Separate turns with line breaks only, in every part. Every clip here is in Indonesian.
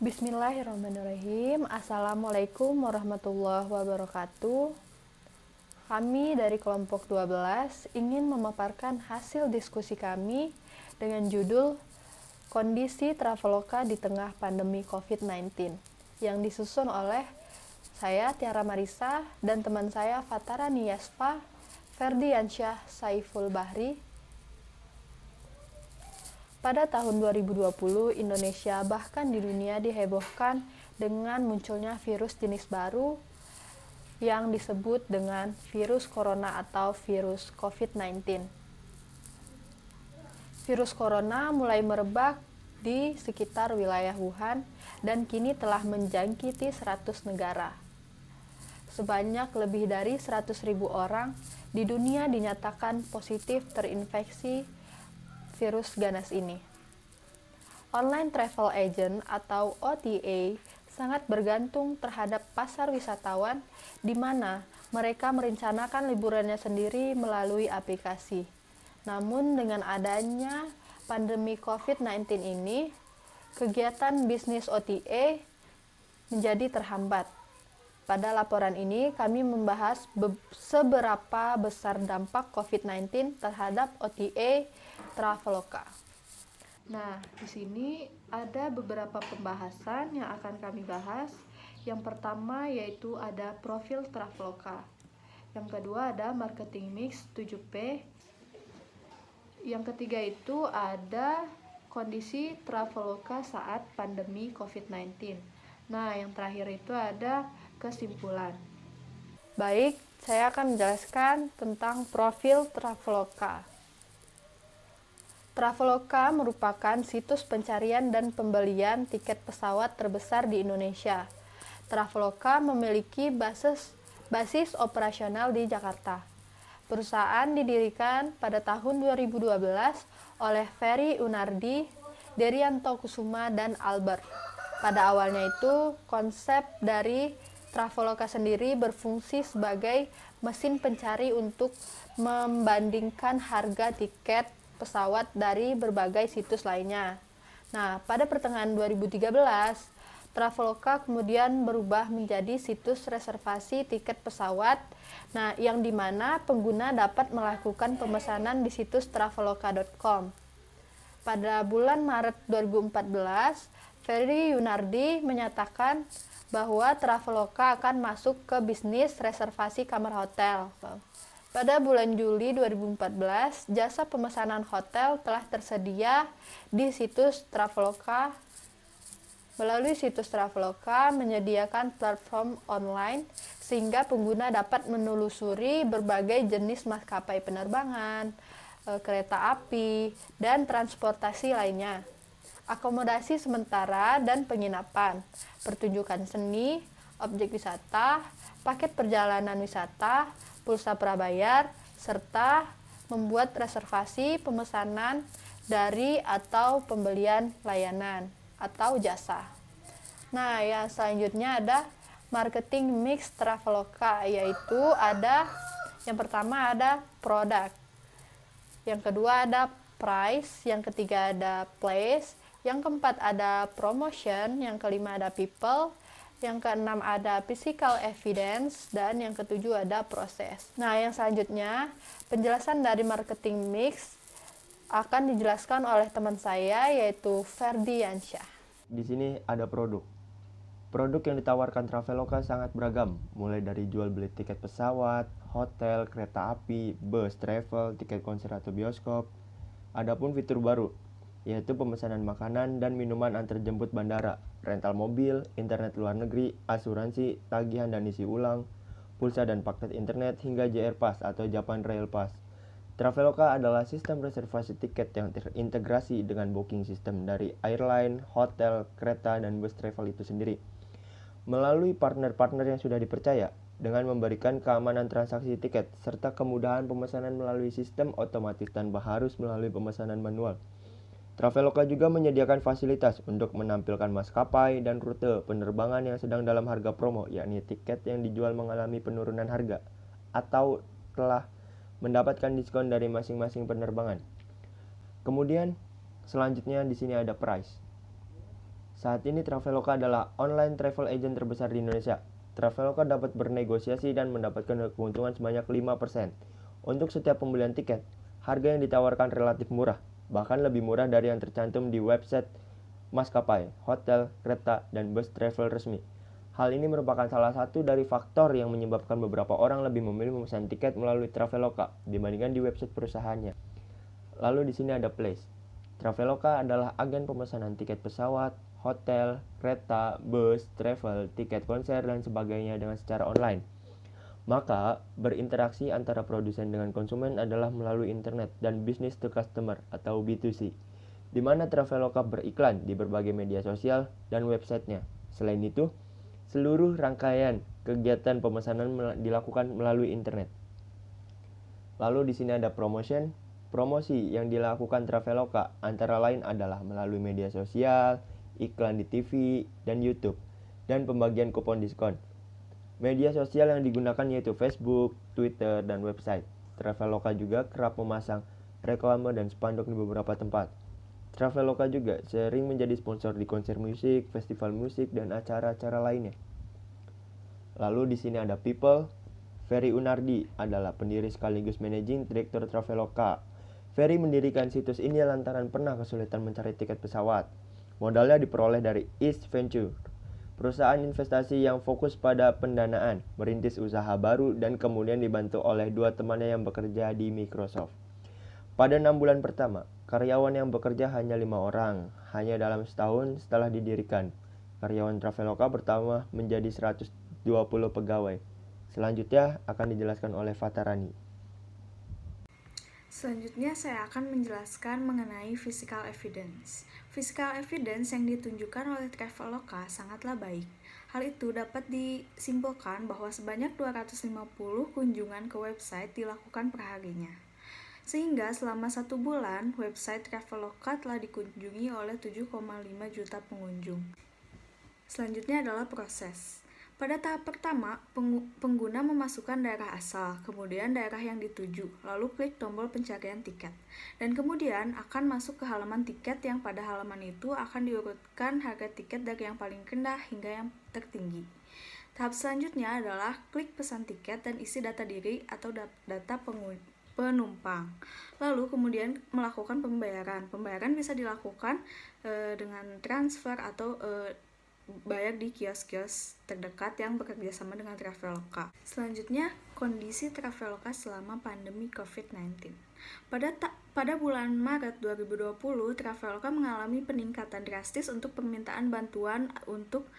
Bismillahirrahmanirrahim. Assalamualaikum warahmatullahi wabarakatuh. Kami dari kelompok 12 ingin memaparkan hasil diskusi kami dengan judul Kondisi Traveloka di Tengah Pandemi COVID-19 yang disusun oleh saya Tiara Marisa dan teman saya Fatara Niyasfa, Ferdiansyah Saiful Bahri. Pada tahun 2020, Indonesia bahkan di dunia dihebohkan dengan munculnya virus jenis baru yang disebut dengan virus corona atau virus COVID-19. Virus corona mulai merebak di sekitar wilayah Wuhan dan kini telah menjangkiti 100 negara. Sebanyak lebih dari 100.000 orang di dunia dinyatakan positif terinfeksi virus ganas ini. Online travel agent atau OTA sangat bergantung terhadap pasar wisatawan di mana mereka merencanakan liburannya sendiri melalui aplikasi. Namun dengan adanya pandemi COVID-19 ini, kegiatan bisnis OTA menjadi terhambat. Pada laporan ini kami membahas seberapa besar dampak COVID-19 terhadap OTA Traveloka. Nah, di sini ada beberapa pembahasan yang akan kami bahas. Yang pertama yaitu ada profil Traveloka. Yang kedua ada marketing mix 7P. Yang ketiga itu ada kondisi Traveloka saat pandemi COVID-19. Nah, yang terakhir itu ada kesimpulan. Baik, saya akan menjelaskan tentang profil Traveloka. Traveloka merupakan situs pencarian dan pembelian tiket pesawat terbesar di Indonesia. Traveloka memiliki basis operasional di Jakarta. Perusahaan didirikan pada tahun 2012 oleh Ferry Yunardi, Derianto Kusuma, dan Albert. Pada awalnya itu, konsep dari Traveloka sendiri berfungsi sebagai mesin pencari untuk membandingkan harga tiket pesawat dari berbagai situs lainnya. Nah, pada pertengahan 2013, Traveloka kemudian berubah menjadi situs reservasi tiket pesawat, nah yang dimana pengguna dapat melakukan pemesanan di situs traveloka.com. Pada bulan Maret 2014, Ferry Yunardi menyatakan bahwa Traveloka akan masuk ke bisnis reservasi kamar hotel. Pada bulan Juli 2014, jasa pemesanan hotel telah tersedia di situs Traveloka. Melalui situs Traveloka menyediakan platform online sehingga pengguna dapat menelusuri berbagai jenis maskapai penerbangan, kereta api, dan transportasi lainnya, akomodasi sementara dan penginapan, pertunjukan seni, objek wisata, paket perjalanan wisata, pulsa prabayar, serta membuat reservasi pemesanan dari atau pembelian layanan atau jasa. Nah, yang selanjutnya ada marketing mix Traveloka, yaitu ada yang pertama ada produk, yang kedua ada price, yang ketiga ada place, yang keempat ada promotion, yang kelima ada people, yang keenam ada physical evidence, dan yang ketujuh ada proses. Nah, yang selanjutnya penjelasan dari marketing mix akan dijelaskan oleh teman saya yaitu Ferdiansyah.
Di sini ada produk. Produk yang ditawarkan Traveloka sangat beragam, mulai dari jual beli tiket pesawat, hotel, kereta api, bus travel, tiket konser atau bioskop. Adapun fitur baru, yaitu pemesanan makanan dan minuman antar jemput bandara, rental mobil, internet luar negeri, asuransi, tagihan dan isi ulang, pulsa dan paket internet, hingga JR Pass atau Japan Rail Pass. Traveloka adalah sistem reservasi tiket yang terintegrasi dengan booking system dari airline, hotel, kereta, dan bus travel itu sendiri. Melalui partner-partner yang sudah dipercaya, dengan memberikan keamanan transaksi tiket, serta kemudahan pemesanan melalui sistem otomatis tanpa harus melalui pemesanan manual. Traveloka juga menyediakan fasilitas untuk menampilkan maskapai dan rute penerbangan yang sedang dalam harga promo, yakni tiket yang dijual mengalami penurunan harga atau telah mendapatkan diskon dari masing-masing penerbangan. Kemudian, selanjutnya di sini ada price. Saat ini Traveloka adalah online travel agent terbesar di Indonesia. Traveloka dapat bernegosiasi dan mendapatkan keuntungan sebanyak 5%. Untuk setiap pembelian tiket, harga yang ditawarkan relatif murah, bahkan lebih murah dari yang tercantum di website maskapai, hotel, kereta, dan bus travel resmi. Hal ini merupakan salah satu dari faktor yang menyebabkan beberapa orang lebih memilih memesan tiket melalui Traveloka dibandingkan di website perusahaannya. Lalu di sini ada Place. Traveloka adalah agen pemesanan tiket pesawat, hotel, kereta, bus, travel, tiket konser, dan sebagainya dengan secara online. Maka, berinteraksi antara produsen dengan konsumen adalah melalui internet dan business to customer atau B2C, di mana Traveloka beriklan di berbagai media sosial dan websitenya. Selain itu, seluruh rangkaian kegiatan pemesanan dilakukan melalui internet. Lalu di sini ada promotion. Promosi yang dilakukan Traveloka antara lain adalah melalui media sosial, iklan di TV dan YouTube, dan pembagian kupon diskon. Media sosial yang digunakan yaitu Facebook, Twitter, dan website. Traveloka juga kerap memasang reklame dan spanduk di beberapa tempat. Traveloka juga sering menjadi sponsor di konser musik, festival musik, dan acara-acara lainnya. Lalu di sini ada People. Ferry Unardi adalah pendiri sekaligus managing director Traveloka. Ferry mendirikan situs ini lantaran pernah kesulitan mencari tiket pesawat. Modalnya diperoleh dari East Venture, perusahaan investasi yang fokus pada pendanaan, merintis usaha baru, dan kemudian dibantu oleh dua temannya yang bekerja di Microsoft. Pada 6 bulan pertama, karyawan yang bekerja hanya 5 orang. Hanya dalam setahun setelah didirikan, karyawan Traveloka bertambah menjadi 120 pegawai. Selanjutnya akan dijelaskan oleh Fatarani.
Selanjutnya saya akan menjelaskan mengenai physical evidence. Physical evidence yang ditunjukkan oleh Traveloka sangatlah baik. Hal itu dapat disimpulkan bahwa sebanyak 250 kunjungan ke website dilakukan per harinya. Sehingga selama 1 bulan, website Traveloka telah dikunjungi oleh 7,5 juta pengunjung. Selanjutnya adalah proses. Pada tahap pertama, pengguna memasukkan daerah asal, kemudian daerah yang dituju, lalu klik tombol pencarian tiket. Dan kemudian akan masuk ke halaman tiket yang pada halaman itu akan diurutkan harga tiket dari yang paling rendah hingga yang tertinggi. Tahap selanjutnya adalah klik pesan tiket dan isi data diri atau data penumpang. Lalu kemudian melakukan pembayaran. Pembayaran bisa dilakukan dengan transfer atau bayar di kios-kios terdekat yang bekerja sama dengan Traveloka. Selanjutnya, kondisi Traveloka selama pandemi COVID-19. Pada bulan Maret 2020, Traveloka mengalami peningkatan drastis untuk permintaan bantuan untuk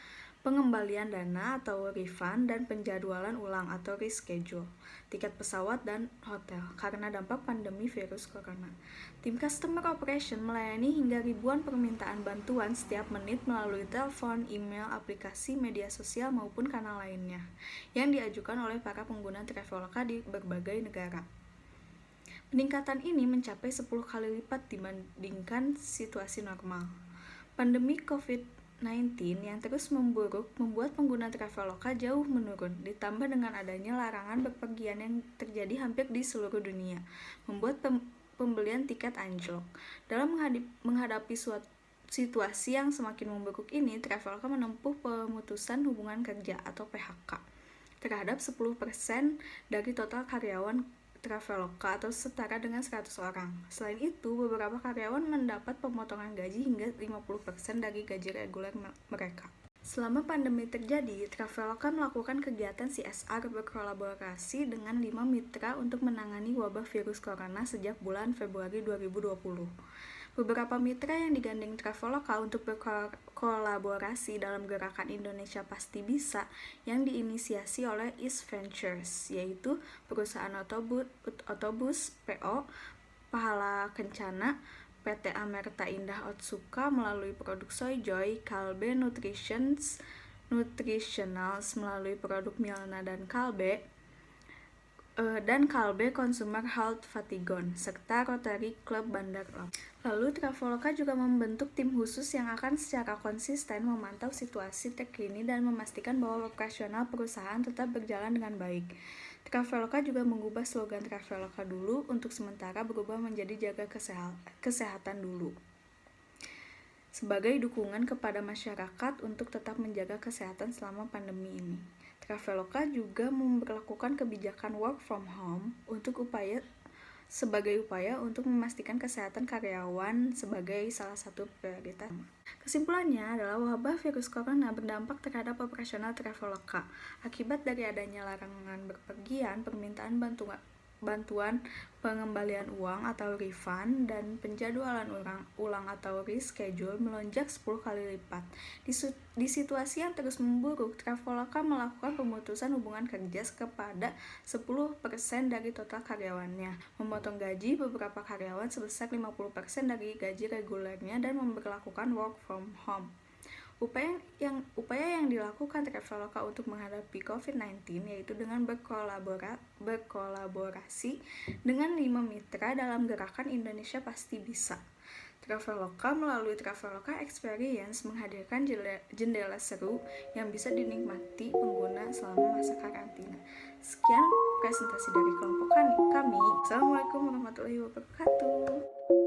pengembalian dana atau refund dan penjadwalan ulang atau reschedule tiket pesawat dan hotel karena dampak pandemi virus corona. Tim Customer Operation melayani hingga ribuan permintaan bantuan setiap menit melalui telepon, email, aplikasi, media sosial maupun kanal lainnya yang diajukan oleh para pengguna Traveloka di berbagai negara. Peningkatan ini mencapai 10 kali lipat dibandingkan situasi normal. Pandemi COVID-19 yang terus memburuk membuat pengguna Traveloka jauh menurun, ditambah dengan adanya larangan bepergian yang terjadi hampir di seluruh dunia, membuat pembelian tiket anjlok. Dalam menghadapi situasi yang semakin memburuk ini, Traveloka menempuh pemutusan hubungan kerja atau PHK terhadap 10% dari total karyawan Traveloka atau setara dengan 100 orang. Selain itu, beberapa karyawan mendapat pemotongan gaji hingga 50% dari gaji reguler mereka. Selama pandemi terjadi, Traveloka melakukan kegiatan CSR berkolaborasi dengan 5 mitra untuk menangani wabah virus corona sejak bulan Februari 2020. Beberapa mitra yang digandeng Traveloka untuk berkolaborasi dalam gerakan Indonesia Pasti Bisa yang diinisiasi oleh East Ventures, yaitu perusahaan otobus PO, Pahala Kencana, PT Amerta Indah Otsuka melalui produk Soyjoy, Kalbe Nutritionals melalui produk Milna dan Kalbe Consumer Health Fatigon, serta Rotary Club Bandar Lampung. Lalu Traveloka juga membentuk tim khusus yang akan secara konsisten memantau situasi terkini dan memastikan bahwa operasional perusahaan tetap berjalan dengan baik. Traveloka juga mengubah slogan Traveloka dulu untuk sementara berubah menjadi jaga kesehatan dulu. sebagai dukungan kepada masyarakat untuk tetap menjaga kesehatan selama pandemi ini. Traveloka juga memperlakukan kebijakan work from home sebagai upaya untuk memastikan kesehatan karyawan sebagai salah satu prioritas. Kesimpulannya adalah wabah virus corona berdampak terhadap operasional Traveloka. Akibat dari adanya larangan berpergian, permintaan bantuan pengembalian uang atau refund dan penjadwalan ulang atau reschedule melonjak 10 kali lipat. Di situasi yang terus memburuk, Traveloka melakukan pemutusan hubungan kerja kepada 10% dari total karyawannya, memotong gaji beberapa karyawan sebesar 50% dari gaji regulernya dan memberlakukan work from home. Upaya yang dilakukan Traveloka untuk menghadapi COVID-19 yaitu dengan berkolaborasi dengan 5 mitra dalam gerakan Indonesia Pasti Bisa. Traveloka melalui Traveloka Experience menghadirkan jendela seru yang bisa dinikmati pengguna selama masa karantina. Sekian presentasi dari kelompok kami. Assalamualaikum warahmatullahi wabarakatuh.